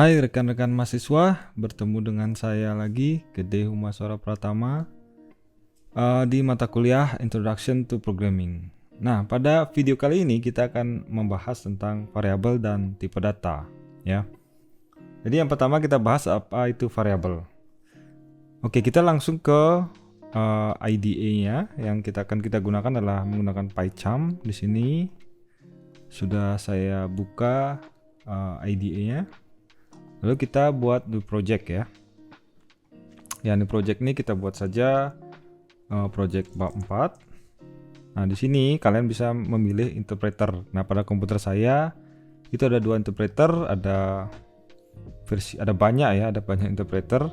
Hai rekan-rekan mahasiswa, bertemu dengan saya lagi, Gede Humaswara Pratama, di mata kuliah Introduction to Programming. Nah, pada video kali ini kita akan membahas tentang variabel dan tipe data, ya. Jadi yang pertama kita bahas apa itu variabel. Oke, kita langsung ke IDE-nya. Yang kita gunakan adalah menggunakan PyCharm. Di sini sudah saya buka IDE-nya. Lalu kita buat new project ya. Ya, new project ini kita buat saja project bab 4. Nah, di sini kalian bisa memilih interpreter. Nah, pada komputer saya itu ada 2 interpreter, ada banyak ya, ada banyak interpreter.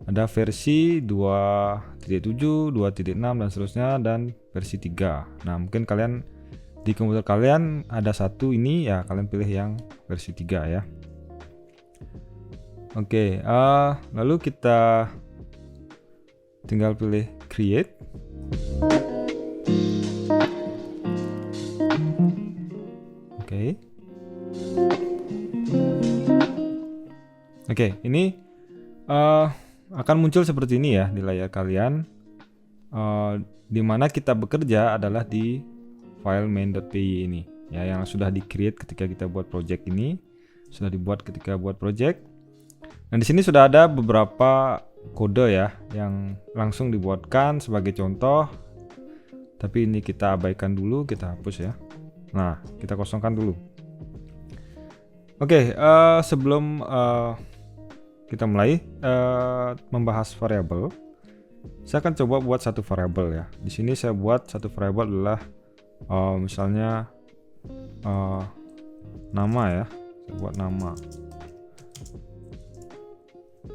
Ada versi 2.7, 2.6 dan seterusnya, dan versi 3. Nah, mungkin kalian di komputer kalian ada satu ini ya, kalian pilih yang versi 3 ya. Oke, lalu kita tinggal pilih create. Oke, ini akan muncul seperti ini ya di layar kalian. Di mana kita bekerja adalah di file main.py ini ya, yang sudah di create ketika kita buat project ini, sudah dibuat ketika buat project. Nah, di sini sudah ada beberapa kode ya yang langsung dibuatkan sebagai contoh. Tapi ini kita abaikan dulu, kita hapus ya. Nah, kita kosongkan dulu. Oke, sebelum kita mulai membahas variabel, saya akan coba buat satu variabel ya. Di sini saya buat satu variabel adalah misalnya nama ya. Saya buat nama.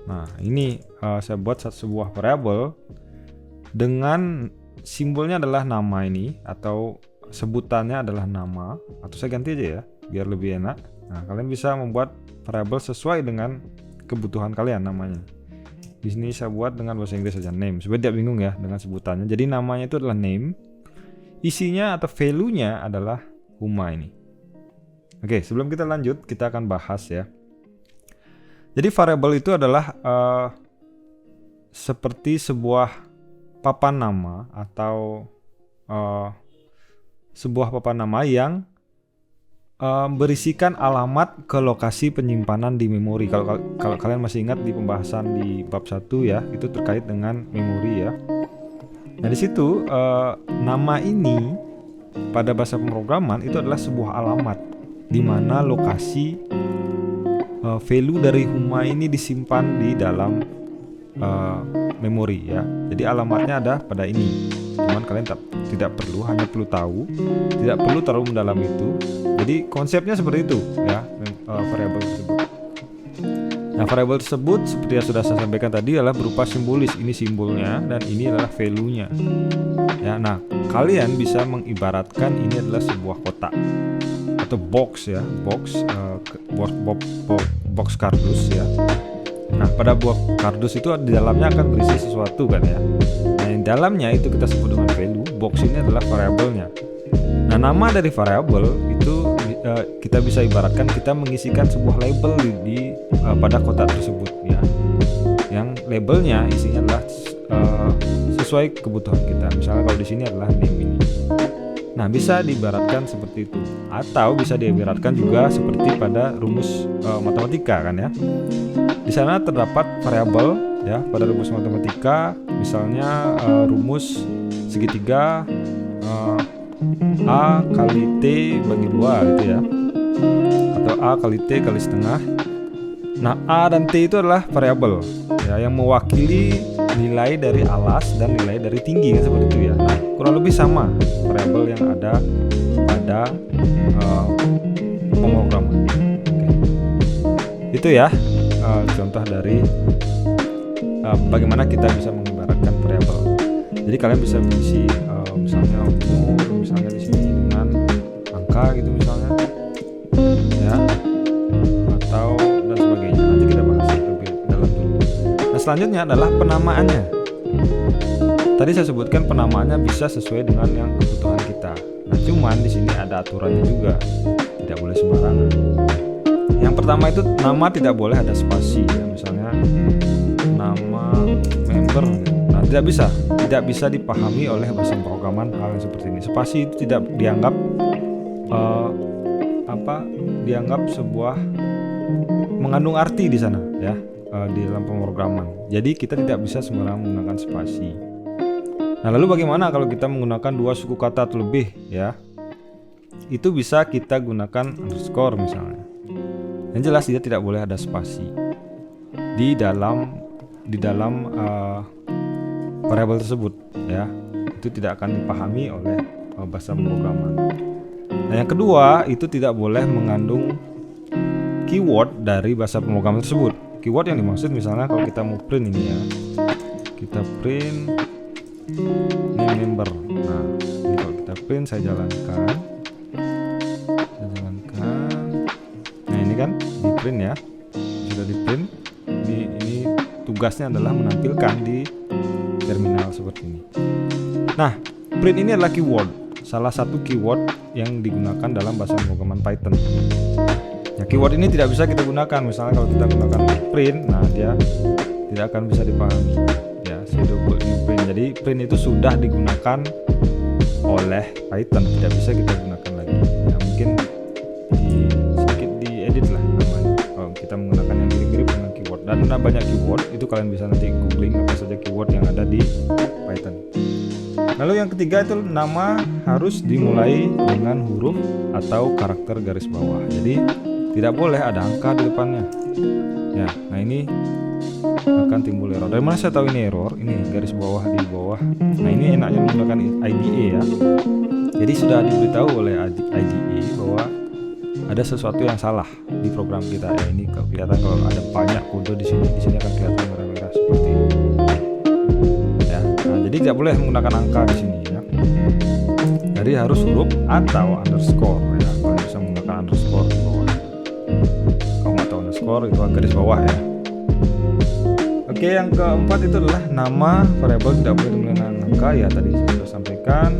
Nah, ini saya buat sebuah variabel dengan simbolnya adalah nama ini, atau sebutannya adalah nama, atau saya ganti aja ya biar lebih enak. Nah, kalian bisa membuat variabel sesuai dengan kebutuhan kalian namanya. Di sini saya buat dengan bahasa Inggris saja, name, supaya tidak bingung ya dengan sebutannya. Jadi namanya itu adalah name, isinya atau value-nya adalah Huma ini. Oke, sebelum kita lanjut kita akan bahas ya. Jadi variabel itu adalah seperti sebuah papan nama atau sebuah papan nama yang berisikan alamat ke lokasi penyimpanan di memori. Kalau kalian masih ingat di pembahasan di bab 1 ya, itu terkait dengan memori ya. Nah, di situ nama ini pada bahasa pemrograman itu adalah sebuah alamat di mana lokasi value dari Huma ini disimpan di dalam memori ya. Jadi alamatnya ada pada ini. Cuman kalian tidak perlu, hanya perlu tahu, tidak perlu terlalu mendalam itu. Jadi konsepnya seperti itu ya, variabel tersebut. Nah, variabel tersebut seperti yang sudah saya sampaikan tadi adalah berupa simbolis. Ini simbolnya dan ini adalah value-nya. Ya, nah kalian bisa mengibaratkan ini adalah sebuah kotak atau box ya, box kardus ya. Nah, pada buah kardus itu di dalamnya akan berisi sesuatu kan ya. Nah, yang dalamnya itu kita sebut dengan value. Box ini adalah variabelnya. Nah, nama dari variabel itu kita bisa ibaratkan kita mengisikan sebuah label pada kotak tersebut ya. Yang labelnya isinya adalah sesuai kebutuhan kita. Misalnya kalau di sini adalah name ini. Nah, bisa diibaratkan seperti itu, atau bisa diibaratkan juga seperti pada rumus matematika kan ya. Di sana terdapat variabel ya pada rumus matematika, misalnya rumus segitiga A kali T bagi 2 gitu ya, atau A kali T kali setengah. Nah, A dan T itu adalah variabel ya yang mewakili nilai dari alas dan nilai dari tinggi kan, seperti itu ya. Nah, kurang lebih sama variabel yang ada pada pemrograman. Itu ya contoh dari bagaimana kita bisa mengibaratkan variabel. Jadi kalian bisa mengisi misalnya umur, misalnya di sini dengan angka gitu misalnya ya, atau dan sebagainya. Nanti kita bahas lebih dalam dulu. Nah, selanjutnya adalah penamaannya. Tadi saya sebutkan penamaannya bisa sesuai dengan yang kebutuhan kita. Nah, cuman di sini ada aturannya juga, tidak boleh sembarangan. Yang pertama itu nama tidak boleh ada spasi ya, misalnya nama member. Nah, tidak bisa dipahami oleh bahasa pemrograman hal yang seperti ini. Spasi itu tidak dianggap dianggap sebuah mengandung arti di sana ya, di dalam pemrograman. Jadi kita tidak bisa sembarangan menggunakan spasi. Nah, lalu bagaimana kalau kita menggunakan dua suku kata atau lebih ya? Itu bisa kita gunakan underscore misalnya. Yang jelas dia tidak boleh ada spasi di dalam variabel tersebut ya. Itu tidak akan dipahami oleh bahasa pemrograman. Nah, yang kedua itu tidak boleh mengandung keyword dari bahasa pemrograman tersebut. Keyword yang dimaksud misalnya kalau kita mau print ini ya, kita print name member. Nah, ini kalau kita print saya jalankan. Nah, ini kan di print ya, sudah di print. Ini tugasnya adalah menampilkan di terminal seperti ini. Nah, print ini adalah keyword, salah satu keyword yang digunakan dalam bahasa pemrograman Python. Ya, keyword ini tidak bisa kita gunakan. Misalnya kalau kita gunakan print, nah dia tidak akan bisa dipahami. Ya, pseudo print. Jadi print itu sudah digunakan oleh Python, tidak bisa kita gunakan lagi. Ya, mungkin sedikit diedit lah namanya. Kalau kita menggunakan yang mirip-mirip dengan keyword. Dan ada banyak keyword, itu kalian bisa nanti googling apa saja keyword yang ada di Python. Lalu yang ketiga itu nama harus dimulai dengan huruf atau karakter garis bawah. Jadi tidak boleh ada angka di depannya. Ya, nah ini akan timbul error. Dari mana saya tahu ini error? Ini garis bawah di bawah. Nah, ini enaknya menggunakan IDE ya. Jadi sudah diberitahu oleh IDE bahwa ada sesuatu yang salah di program kita. Ya, ini kelihatan kalau ada banyak kode di sini akan kelihatan merah-merah seperti ini. Ya, nah, jadi tidak boleh menggunakan angka di sini ya. Jadi harus huruf atau underscore ya. Kalian bisa menggunakan underscore di bawah. Kalau nggak tahu underscore itu garis bawah ya. Oke, yang keempat itu adalah nama variabel tidak boleh dimulai dengan angka ya, tadi saya sudah sampaikan.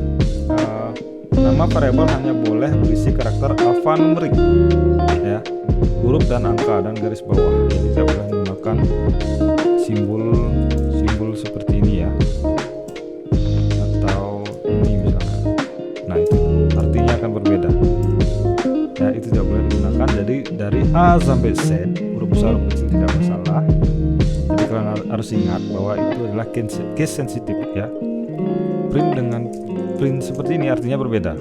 Nama variabel hanya boleh berisi karakter alfanumerik ya, huruf dan angka dan garis bawah. Jadi tidak boleh menggunakan simbol seperti ini ya, atau ini misalnya. Nah, itu artinya akan berbeda ya, itu tidak boleh digunakan. Jadi dari A sampai Z huruf besar huruf kecil tidak masalah. Jadi kalian harus ingat bahwa itu adalah case sensitif ya. Print dengan print seperti ini artinya berbeda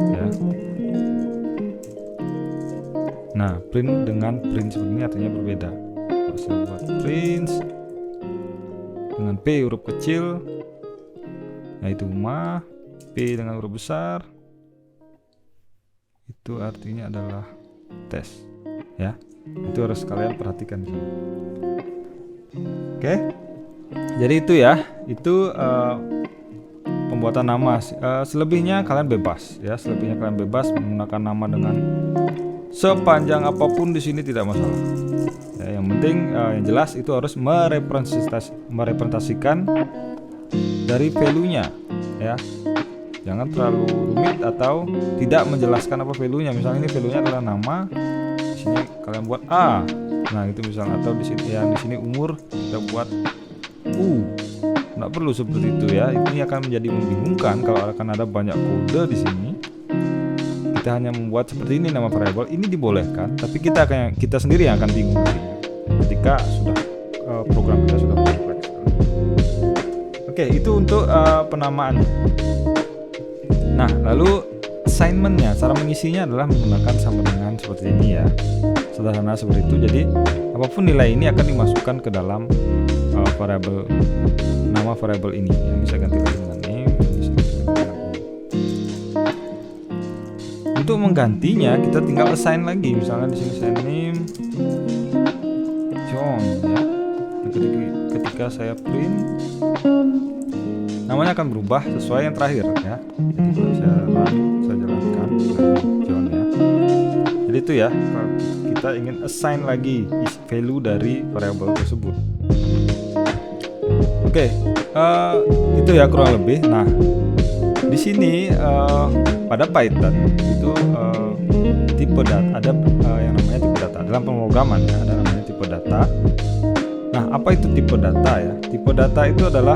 ya. Nah, print dengan print seperti ini artinya berbeda. Kalau saya buat print dengan P huruf kecil, yaitu ma, P dengan huruf besar, itu artinya adalah tes ya. Itu harus kalian perhatikan di sini. Oke, jadi itu ya, itu pembuatan nama. Selebihnya kalian bebas ya, selebihnya kalian bebas menggunakan nama dengan sepanjang apapun di sini tidak masalah. Ya, yang penting yang jelas itu harus merepresentasikan dari value-nya ya. Jangan terlalu rumit atau tidak menjelaskan apa value-nya. Misalnya ini value-nya adalah nama. Di sini kalian buat A. Nah, itu misalnya, atau di sini yang di sini umur kita buat U. Nggak perlu seperti itu ya. Ini akan menjadi membingungkan kalau akan ada banyak kode di sini. Kita hanya membuat seperti ini nama variabel. Ini dibolehkan, tapi kita sendiri yang akan bingung nantinya ketika sudah program kita sudah kompleks. Oke, itu untuk penamaannya. Nah, lalu assignment-nya, cara mengisinya adalah menggunakan sama dengan seperti ini ya. Sederhana seperti itu. Jadi apapun nilai ini akan dimasukkan ke dalam variabel, nama variabel ini. Yang bisa ganti lagi dengan name, bisa ganti dengan ini. Untuk menggantinya kita tinggal assign lagi. Misalnya di sini saya name John ya. Ketika saya print, namanya akan berubah sesuai yang terakhir ya. Jadi saya jalankan John ya. Jadi itu ya, kalau kita ingin assign lagi value dari variabel tersebut. Oke, itu ya kurang lebih. Nah, di sini pada Python itu tipe tipe data, ada yang namanya tipe data dalam pemrograman ya, ada namanya tipe data. Nah, apa itu tipe data ya? Tipe data itu adalah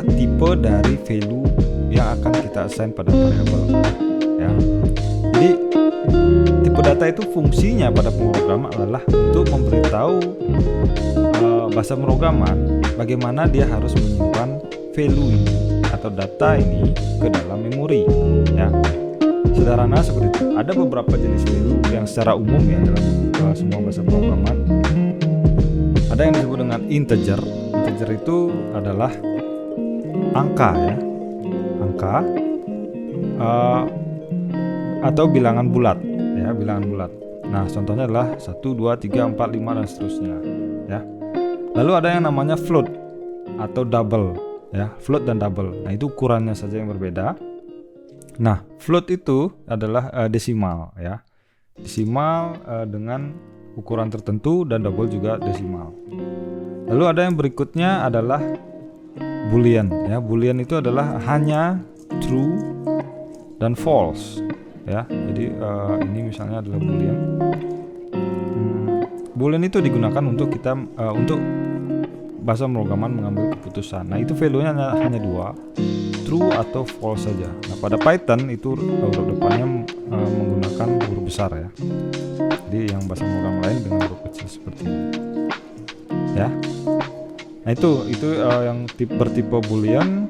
tipe dari value yang akan kita assign pada variabel ya. Jadi tipe data itu fungsinya pada pemrograman adalah untuk memberitahu bahasa pemrograman bagaimana dia harus menyimpan value ini atau data ini ke dalam memori ya. Sederhana seperti itu. Ada beberapa jenis value yang secara umum ya dalam semua bahasa pemrograman. Ada yang disebut dengan integer. Integer itu adalah angka ya, angka atau bilangan bulat ya, bilangan bulat. Nah, contohnya adalah 1, 2, 3, 4, 5 dan seterusnya ya. Lalu ada yang namanya float atau double ya, float dan double. Nah, itu ukurannya saja yang berbeda. Nah, float itu adalah desimal ya, desimal dengan ukuran tertentu, dan double juga desimal. Lalu ada yang berikutnya adalah boolean ya. Boolean itu adalah hanya true dan false ya. Jadi ini misalnya adalah boolean. Boolean itu digunakan untuk kita untuk bahasa pemrograman mengambil keputusan. Nah, itu value-nya hanya 2, true atau false saja. Nah, pada Python itu huruf depannya menggunakan huruf besar ya. Jadi yang bahasa pemrograman lain dengan huruf kecil seperti ini ya. Nah, itu yang bertipe boolean.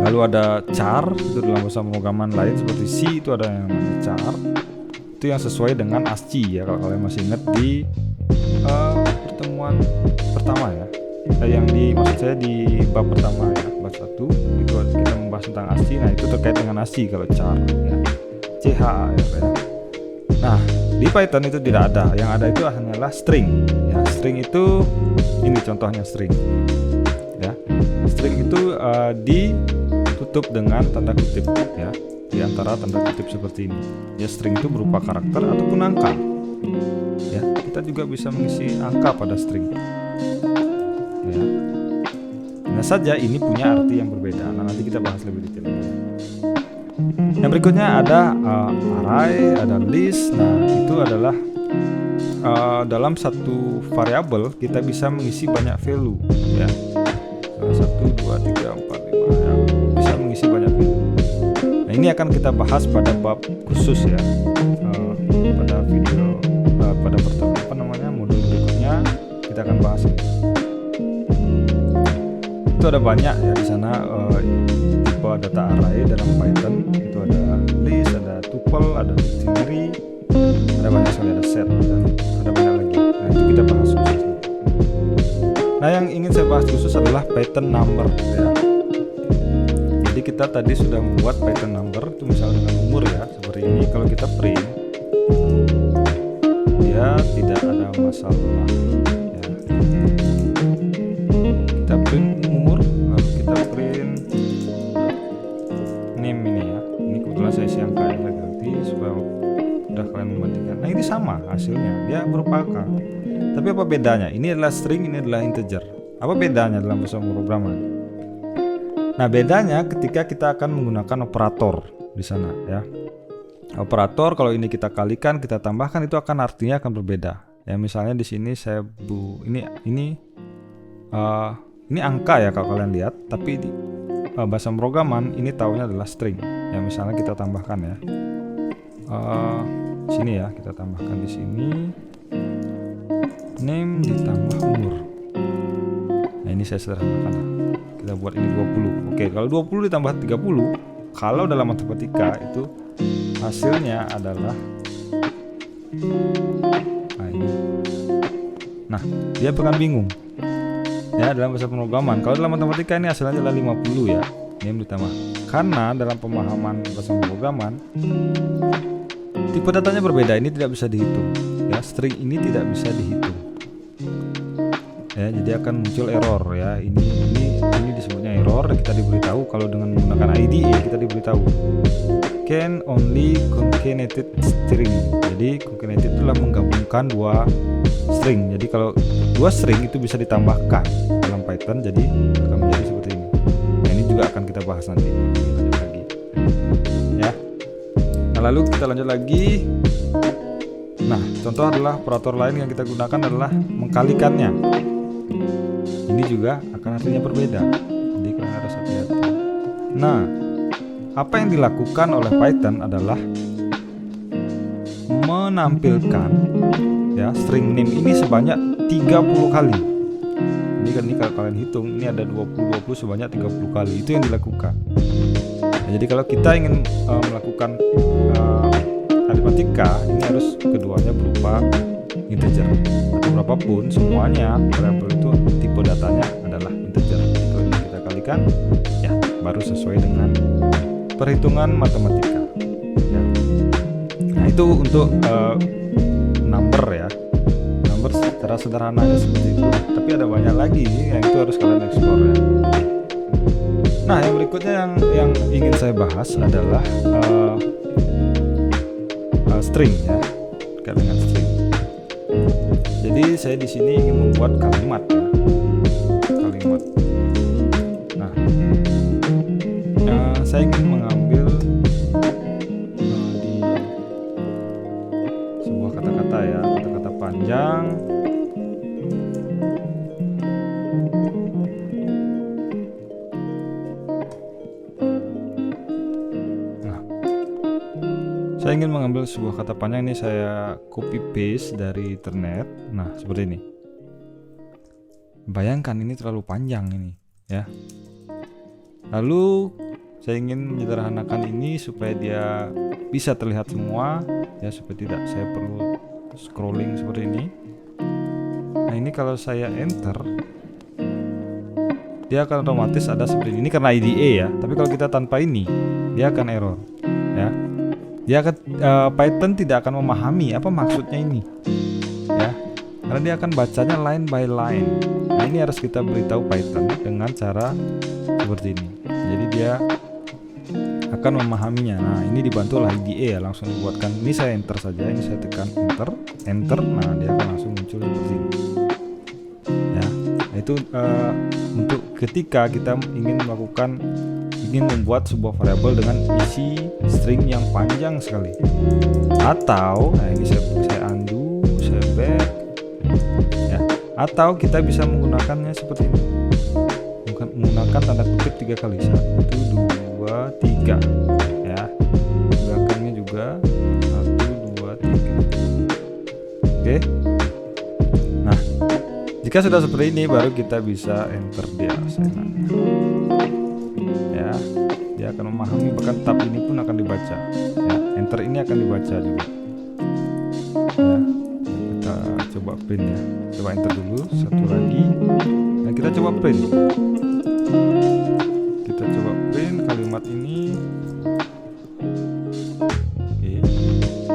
Lalu ada char, itu dalam bahasa pemrograman lain seperti C itu ada yang namanya char. Itu yang sesuai dengan ASCII ya, kalau kalian masih ingat di pertemuan pertama ya. Maksud saya di bab pertama ya, bab 1 itu kita membahas tentang ASCII. Nah, itu terkait dengan ASCII kalau char ya. CHAR ya. Nah, di Python itu tidak ada. Yang ada itu hanyalah string ya. String itu ini contohnya string ya. String itu ditutup dengan tanda kutip ya, di antara tanda kutip seperti ini ya. String itu berupa karakter ataupun angka ya. Kita juga bisa mengisi angka pada string ya. Nah, saja ini punya arti yang berbeda. Nah, nanti kita bahas lebih detail ya. Yang berikutnya ada array, ada list. Nah, itu adalah dalam satu variabel kita bisa mengisi banyak value ya. 1, 2, 3, 4, 5 ya. Bisa mengisi banyak value. Nah, ini akan kita bahas pada bab khusus ya, pada video pada modul berikutnya kita akan bahas ini. Itu ada banyak ya di sana tipe data array dalam Python. Itu ada list, ada tuple, ada dictionary, ada banyak sekali, ada set, dan ada banyak lagi. Nah, itu kita bahas khusus. Nah, yang ingin saya bahas khusus adalah Python number ya. Jadi kita tadi sudah membuat Python number itu misalnya dengan umur ya, seperti ini. Kalau kita print, dia tidak ada masalah ya. Kita print umur, lalu kita print name ini ya. Ini kebetulan saya isi angka ya, ganti supaya mudah kalian membandingkan. Nah, ini sama hasilnya, dia berupa angka. Tapi apa bedanya? Ini adalah string, ini adalah integer. Apa bedanya dalam bahasa pemrograman? Nah, bedanya ketika kita akan menggunakan operator di sana ya. Operator kalau ini kita kalikan, kita tambahkan, itu akan artinya akan berbeda. Ya, misalnya di sini saya ini angka ya kalau kalian lihat, tapi di bahasa pemrograman ini taunya adalah string. Ya, misalnya kita tambahkan ya. Sini ya, kita tambahkan di sini name ditambah umur. Nah, ini saya sederhanakan. Kita buat ini 20. Oke, kalau 20 ditambah 30, kalau dalam matematika itu hasilnya adalah ini. Nah, dia bukan bingung. Ya, dalam bahasa pemrograman. Kalau dalam matematika ini hasilnya adalah 50 ya. Name ditambah. Karena dalam pemahaman bahasa pemrograman tipe datanya berbeda, ini tidak bisa dihitung. Ya, string ini tidak bisa dihitung. Ya, jadi akan muncul error ya. Ini disebutnya error. Kita diberitahu kalau dengan menggunakan IDE kita diberitahu can only concatenated string. Jadi concatenated itulah menggabungkan dua string. Jadi kalau dua string itu bisa ditambahkan dalam Python, jadi akan menjadi seperti ini. Nah, ini juga akan kita bahas nanti. Lanjut lagi. Ya, Nah, lalu kita lanjut lagi. Nah, contoh adalah operator lain yang kita gunakan adalah mengkalikannya. Ini juga akan artinya berbeda, jadi kalian harus hati-hati. Nah, apa yang dilakukan oleh Python adalah menampilkan ya string name ini sebanyak 30 kali. Ini kan, ini kalau kalian hitung, ini ada 20 sebanyak 30 kali. Itu yang dilakukan. Nah, jadi kalau kita ingin melakukan aritmatika, ini harus keduanya berupa integer atau berapapun, semuanya variabel itu tipe datanya adalah integer. Jadi kalau ini kita kalikan, ya baru sesuai dengan perhitungan matematika. Ya. Nah, itu untuk number ya. Number secara sederhananya seperti itu. Tapi ada banyak lagi yang itu harus kalian explore ya. Nah, yang berikutnya yang ingin saya bahas adalah string ya, terkait dengan string. Jadi saya di sini ingin membuat kalimat ya, kalimat. Nah, saya ingin mengambil di sebuah kata-kata ya, kata-kata panjang. Saya ingin mengambil sebuah kata panjang, ini saya copy paste dari internet. Nah, seperti ini. Bayangkan ini terlalu panjang ini, ya. Lalu saya ingin menyederhanakan ini supaya dia bisa terlihat semua, ya, supaya tidak saya perlu scrolling seperti ini. Nah, ini kalau saya enter, dia akan otomatis ada seperti ini karena IDE ya. Tapi kalau kita tanpa ini, dia akan error, ya. Python tidak akan memahami apa maksudnya ini, ya, karena dia akan bacanya line by line. Nah, ini harus kita beritahu Python dengan cara seperti ini. Jadi dia akan memahaminya. Nah, ini dibantu oleh IDE ya, langsung buatkan. Ini saya enter saja, ini saya tekan enter. Nah, dia akan langsung muncul seperti ini. Ya, itu untuk ketika kita ingin membuat sebuah variabel dengan isi string yang panjang sekali. Atau, nah ini saya undo, saya back, ya. Atau kita bisa menggunakannya seperti ini, menggunakan tanda kutip 3 kali, 1, 2, 3, ya. Belakangnya juga 1, 2, 3. Oke. Nah, jika sudah seperti ini, baru kita bisa enter dia. Ya, dia akan memahami, bahkan tab ini pun akan dibaca. Ya, enter ini akan dibaca juga. Ya, kita coba print ya. Coba enter dulu, satu lagi. Nah, kita coba print. Kita coba print kalimat ini. Oke.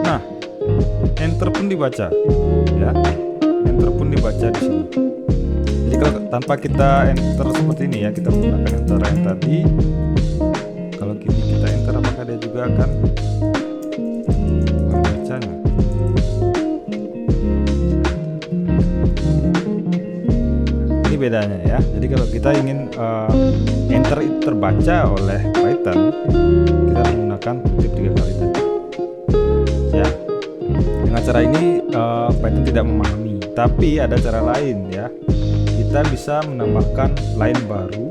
Nah, enter pun dibaca. Ya, enter pun dibaca di sini. Jadi kalau tanpa kita enter seperti ini ya, kita menggunakan enter yang tadi. Kalau kini kita enter, apakah dia juga akan membacanya? Ini bedanya ya. Jadi kalau kita ingin enter itu terbaca oleh Python, kita menggunakan kutip 3 kali tadi. Ya. Dengan cara ini Python tidak memahami. Tapi ada cara lain ya. Kita bisa menambahkan line baru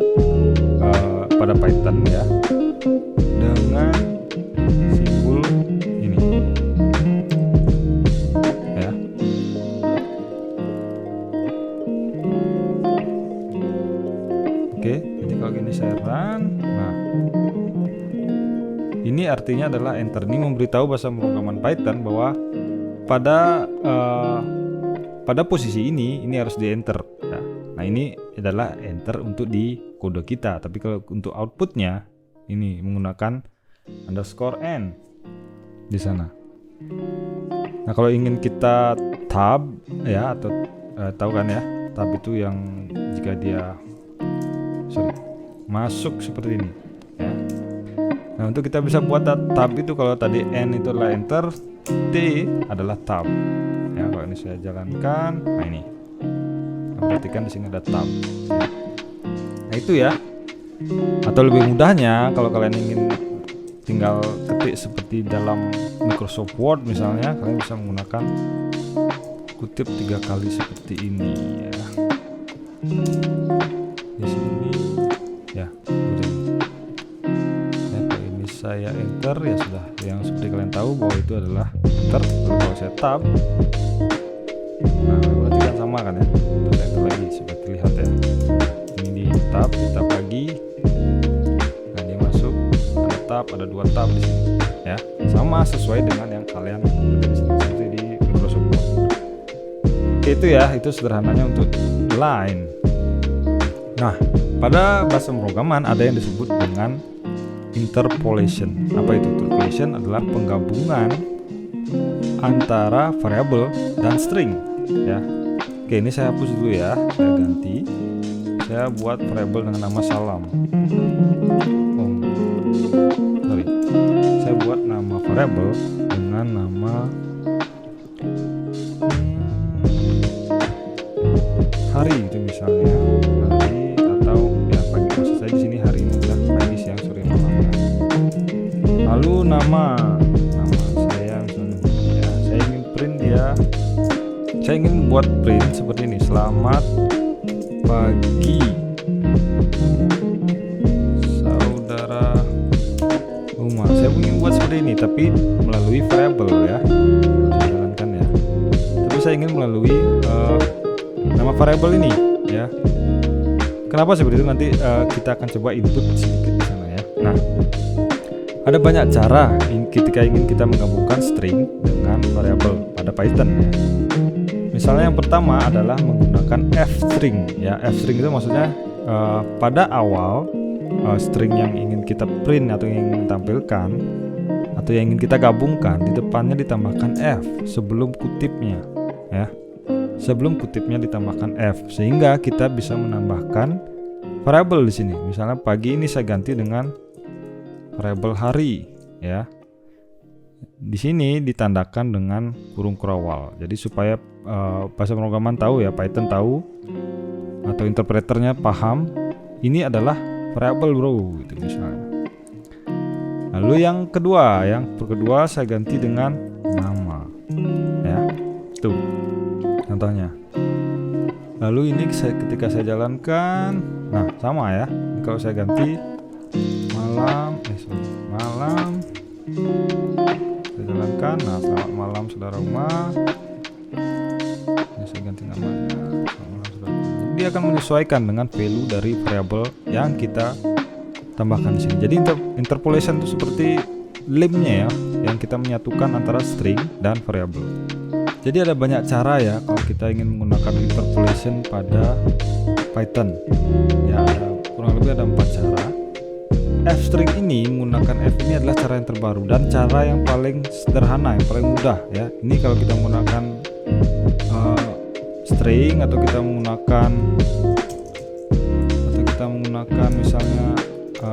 pada Python ya, dengan simbol ini ya. Oke, jadi kalau gini saya run, nah ini artinya adalah enter. Ini memberitahu bahasa pemrograman Python bahwa pada posisi ini harus di enter ya. Nah, ini adalah enter untuk di kode kita, tapi kalau untuk outputnya ini menggunakan _n di sana. Nah, kalau ingin kita tab ya, atau tahu kan ya, tab itu yang jika dia masuk seperti ini ya. Nah, untuk kita bisa buat tab itu, kalau tadi n itu adalah enter, t adalah tab ya. Kalau ini saya jalankan, nah ini perhatikan di sini ada tab ya. Nah, itu ya. Atau lebih mudahnya, kalau kalian ingin tinggal ketik seperti dalam Microsoft Word misalnya, kalian bisa menggunakan kutip 3 kali seperti ini ya. Di sini ya, udah. Ya, kalau ini saya enter ya sudah. Yang seperti kalian tahu bahwa itu adalah enter. Lalu kalau saya tab, nah berarti kan sama kan ya. Terus enter lagi seperti lihat ya. Ini di tab lagi. Nah dia masuk, ada tab, ada 2 tab di sini ya. Sama sesuai dengan yang kalian ada di sini seperti di Microsoft Word. Oke, itu ya, itu sederhananya untuk line. Nah, pada bahasa pemrograman ada yang disebut dengan interpolation. Apa itu? Interpolation adalah penggabungan antara variabel dan string ya. Oke, ini saya hapus dulu ya, saya ganti. Saya buat variabel dengan nama salam. Sorry, saya buat nama variabel dengan nama hari itu misalnya, hari atau ya pagi. Maksud saya di sini hari ini adalah pagi, siang, sore, malam. Lalu nama saya misalnya ya, saya ingin print dia, saya ingin buat print seperti ini, selamat pagi saudara rumah. Saya ingin buat seperti ini tapi melalui variabel ya, saya jalankan ya. Tapi saya ingin melalui nama variabel ini ya. Kenapa seperti itu? Nanti kita akan coba input sedikit di sana ya. Nah, ada banyak cara ketika ingin kita menggabungkan string dengan variabel pada Python ya. Misalnya yang pertama adalah menggunakan f-string ya. F-string itu maksudnya pada awal string yang ingin kita print atau yang ingin tampilkan atau yang ingin kita gabungkan, di depannya ditambahkan f sebelum kutipnya ya. Sebelum kutipnya ditambahkan f, sehingga kita bisa menambahkan variabel di sini. Misalnya pagi ini saya ganti dengan variabel hari ya. Di sini ditandakan dengan kurung kurawal. Jadi supaya bahasa pemrograman tahu ya, Python tahu atau interpreternya paham ini adalah variabel bro gitu misalnya. Lalu yang kedua saya ganti dengan nama ya. Tuh contohnya. Lalu ini ketika saya jalankan, nah sama ya. Kalau saya ganti malam, saya jalankan. Nah, selamat malam saudara rumah. Ini saya ganti namanya. Selamat malam saudara rumah. Jadi dia akan menyesuaikan dengan value dari variabel yang kita tambahkan di sini. Jadi interpolation itu seperti limnya ya, yang kita menyatukan antara string dan variabel. Jadi ada banyak cara ya kalau kita ingin menggunakan interpolation pada Python. Ya, kurang lebih ada 4 cara. F-string ini menggunakan F ini adalah cara yang terbaru dan cara yang paling sederhana, yang paling mudah ya. Ini kalau kita menggunakan string atau kita menggunakan misalnya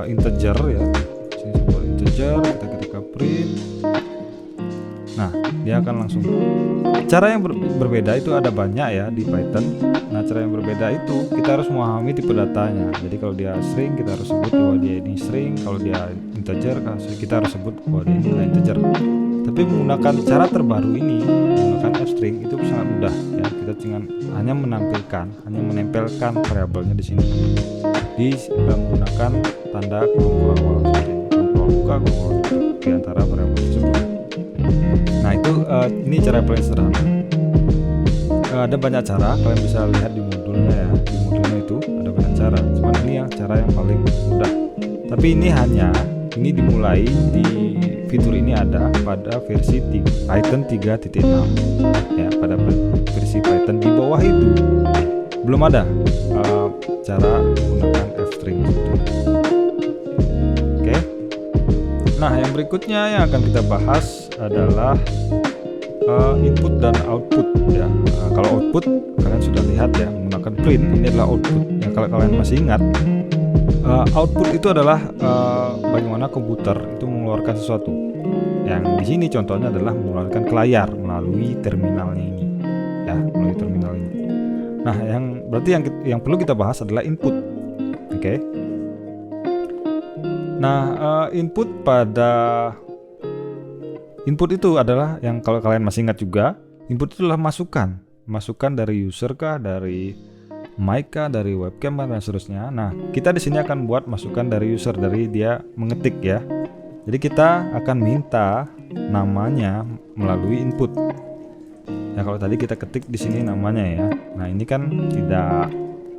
integer ya. Sini sebuah integer, kita ketika print. Nah, dia akan langsung. Cara yang berbeda itu ada banyak ya di Python. Nah, cara yang berbeda itu kita harus memahami tipe datanya. Jadi kalau dia string kita harus sebut bahwa dia ini string, kalau dia integer kita harus sebut bahwa dia ini integer. Tapi menggunakan cara terbaru ini, menggunakan f-string itu sangat mudah ya. Kita hanya menempelkan variabelnya di sini. Menggunakan tanda kurung kurawal seperti ini. Kurung kurawal buka, kurung kurawal tutup di antara variabel tersebut. Nah, itu ini cara yang paling sederhana. Ada banyak cara, kalian bisa lihat di modulnya ya. Di modulnya itu ada banyak cara. Cuman ini yang cara yang paling mudah. Tapi ini dimulai di fitur ini ada pada versi Python 3.6 ya. Pada versi Python di bawah itu belum ada cara menggunakan f-string seperti ini. Oke. Nah, yang berikutnya yang akan kita bahas adalah input dan output ya. Kalau output kalian sudah lihat ya, menggunakan print, ini adalah output ya. Kalau kalian masih ingat, output itu adalah bagaimana komputer itu mengeluarkan sesuatu. Yang di sini contohnya adalah mengeluarkan ke layar melalui terminalnya ini ya, melalui terminal ini. Nah, berarti yang perlu kita bahas adalah input. Oke. Nah, input itu adalah yang kalau kalian masih ingat juga, input itu adalah masukan dari user kah, dari mic kah, dari webcam dan seterusnya. Nah, kita di sini akan buat masukan dari user, dari dia mengetik ya. Jadi kita akan minta namanya melalui input. Ya kalau tadi kita ketik di sini namanya ya. Nah, ini kan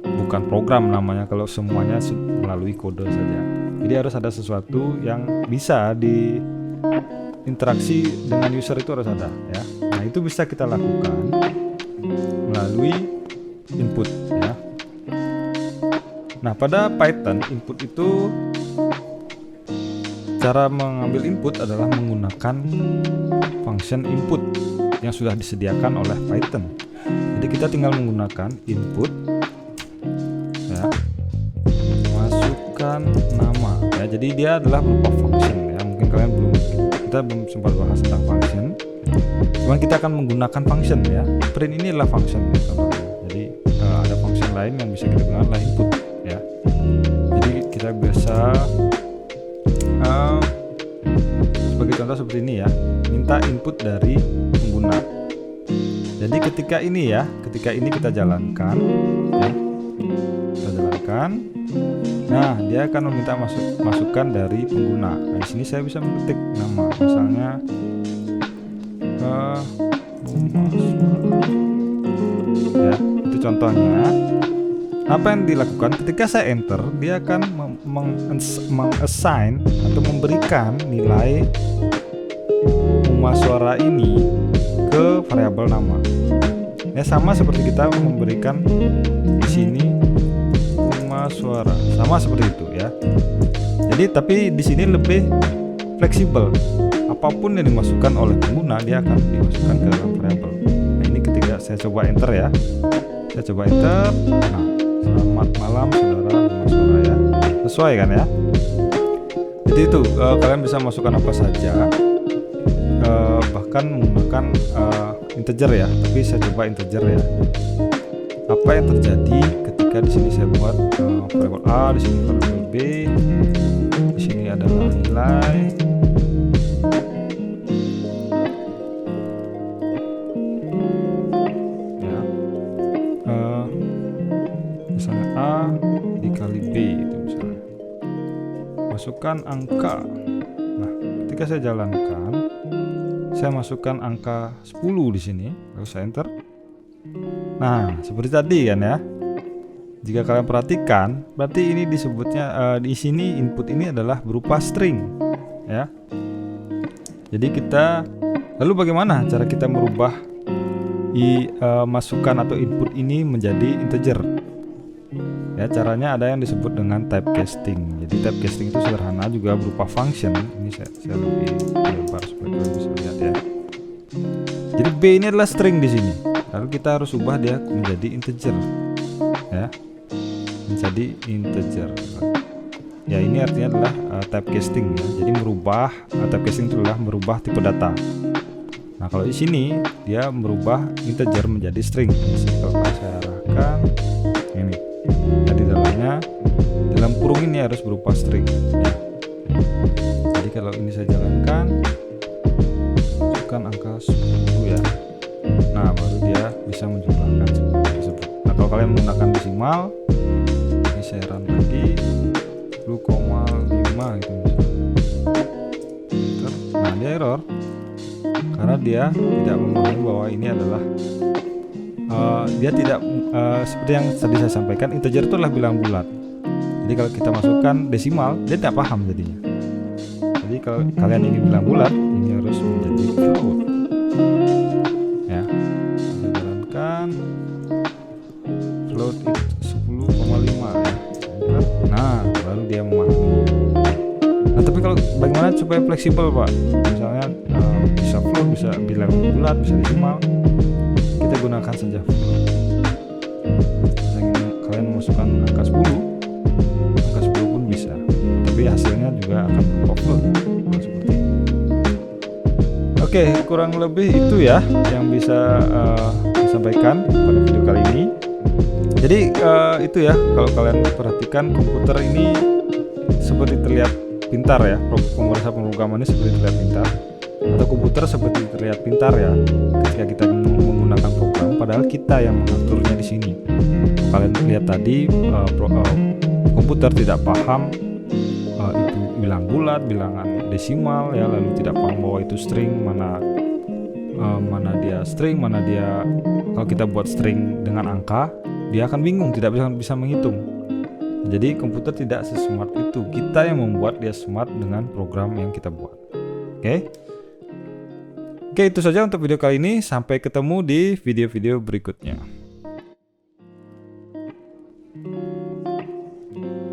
bukan program namanya kalau semuanya melalui kode saja. Jadi harus ada sesuatu yang bisa interaksi dengan user, itu harus ada ya. Nah, itu bisa kita lakukan melalui input ya. Nah, pada Python input itu, cara mengambil input adalah menggunakan function input yang sudah disediakan oleh Python. Jadi kita tinggal menggunakan input ya, masukkan nama ya. Jadi dia adalah berupa function ya. Mungkin kalian kita belum sempat bahas tentang function. Cuman kita akan menggunakan function ya. Print ini adalah function ya, contohnya. Jadi ada function lain yang bisa kita gunakan adalah input ya. Jadi kita bisa sebagai contoh seperti ini ya, minta input dari pengguna. Jadi ketika ini kita jalankan ya, nah dia akan meminta masukan dari pengguna. Nah, di sini saya bisa mengetik nama, misalnya ya, itu contohnya. Apa yang dilakukan ketika saya enter, dia akan meng-assign atau memberikan nilai Uma Suara ini ke variabel nama. Ya, sama seperti kita memberikan di sini Uma Suara, sama seperti itu ya. Jadi tapi di sini lebih fleksibel. Apapun yang dimasukkan oleh pengguna, dia akan dimasukkan ke dalam variabel. Nah, ini ketika saya coba enter ya. Saya coba enter. Nah, selamat malam saudara Uma Suara ya. Sesuai kan ya? Jadi itu kalian bisa masukkan apa saja. Bahkan menggunakan integer ya, tapi saya coba integer ya. Apa yang terjadi ketika di sini saya buat variabel A, di sini variabel B, di sini adalah nilai ya, misalnya A dikali B itu misalnya. Masukkan angka. Nah, ketika saya jalankan, saya masukkan angka 10 di sini, lalu saya enter. Nah, seperti tadi kan ya. Jika kalian perhatikan, berarti ini disebutnya di sini input ini adalah berupa string, ya. Jadi lalu bagaimana cara kita merubah masukan atau input ini menjadi integer? Ya, caranya ada yang disebut dengan typecasting. Jadi typecasting itu sederhana, juga berupa function. Ini saya lebih lebar supaya kalian bisa lihat ya. Jadi B ini adalah string di sini. Lalu kita harus ubah dia menjadi integer. Ya. Menjadi integer. Ya, ini artinya adalah typecasting ya. Jadi typecasting itu adalah merubah tipe data. Nah, kalau di sini dia merubah integer menjadi string. Kalau saya arahkan ini. Jadi dalam kurung ini harus berupa string ya. Jadi kalau ini saya jalankan, masukkan angka 10 ya. Nah, baru dia bisa menjumlahkan tersebut. Nah, kalau kalian menggunakan desimal, ini saya run lagi 10,5 gitu misalnya. Nah, dia error karena dia tidak memahami bahwa ini adalah dia tidak seperti yang tadi saya sampaikan, integer itu adalah bilangan bulat. Jadi kalau kita masukkan desimal, dia tidak paham jadinya. Jadi kalau kalian ingin bilang bulat, ini harus menjadi float. Ya, kita jalankan float 10,5 ya. Nah, baru dia memahaminya. Nah, tapi kalau bagaimana supaya fleksibel, Pak? Misalnya bisa float, bisa bilangan bulat, bisa desimal. Kita gunakan saja float. Kalian memasukkan angka 10 pun bisa, tapi hasilnya juga akan berupa float seperti ini. Oke, kurang lebih itu ya yang bisa disampaikan pada video kali ini. Jadi itu ya, kalau kalian perhatikan komputer ini seperti terlihat pintar ya, pemrogramannya seperti terlihat pintar, atau komputer seperti terlihat pintar ya ketika kita menggunakan program, padahal kita yang mengaturnya di sini. Kalian lihat tadi komputer tidak paham itu bilang bulat, bilangan desimal ya, lalu tidak paham bahwa itu string, mana dia string, mana dia, kalau kita buat string dengan angka dia akan bingung, tidak bisa menghitung. Jadi komputer tidak sesmart itu, kita yang membuat dia smart dengan program yang kita buat. Oke, itu saja untuk video kali ini. Sampai ketemu di video-video berikutnya.